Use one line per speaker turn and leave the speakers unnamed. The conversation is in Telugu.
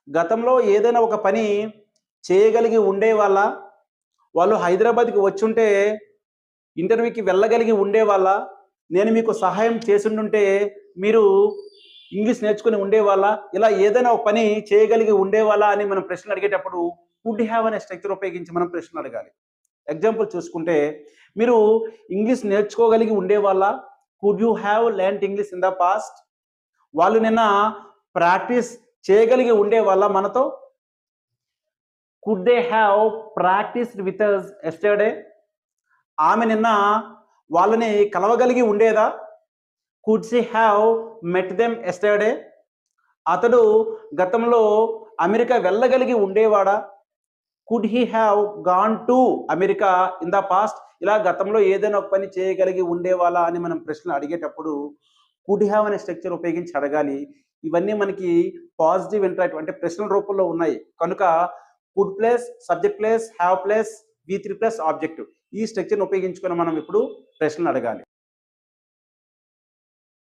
గతంలో ఏదైనా ఒక పని చేయగలిగి ఉండేవాళ్ళా? వాళ్ళు హైదరాబాద్‌కి వచ్చుంటే ఇంటర్వ్యూకి వెళ్ళగలిగి ఉండేవాళ్ళా? నేను మీకు సహాయం చేసుండుంటే మీరు ఇంగ్లీష్ నేర్చుకొని ఉండేవాళ్ళా? ఇలా ఏదైనా ఒక పని చేయగలిగి ఉండేవాళ్ళా అని మనం ప్రశ్నలు అడిగేటప్పుడు వుడ్ హ్యావ్ అనే స్ట్రక్చర్ ఉపయోగించి మనం ప్రశ్నలు అడగాలి. ఎగ్జాంపుల్ చూసుకుంటే మీరు ఇంగ్లీష్ నేర్చుకోగలిగి ఉండేవాళ్ళా? Could you have learned English in the past? వాళ్ళు నిన్న ప్రాక్టీస్ చేయగలిగి ఉండేవాళ్ళా మనతో? Could they have practised with us yesterday? ఆమె నిన్న వాళ్ళని కలవగలిగి ఉండేదా? Could she have met them yesterday? అతడు గతంలో అమెరికా వెళ్ళగలిగి ఉండేవాడా? Could he have gone to America in the past? ఇలా గతంలో ఏదైనా ఒక పని చేయగలిగి ఉండేవాళ్ళా అని మనం ప్రశ్నలు అడిగేటప్పుడు కుడ్ హ్యావ్ అనే స్ట్రక్చర్ ఉపయోగించి అడగాలి. ఇవన్నీ మనకి పాజిటివ్ ఇంటరాక్టివ్ అంటే ప్రశ్నల రూపంలో ఉన్నాయి. కనుక could plus subject plus have plus వి3 ప్లస్ ఆబ్జెక్టివ్ ఈ స్ట్రక్చర్‌ని ఉపయోగించుకొని మనం ఇప్పుడు ప్రశ్నలు అడగాలి.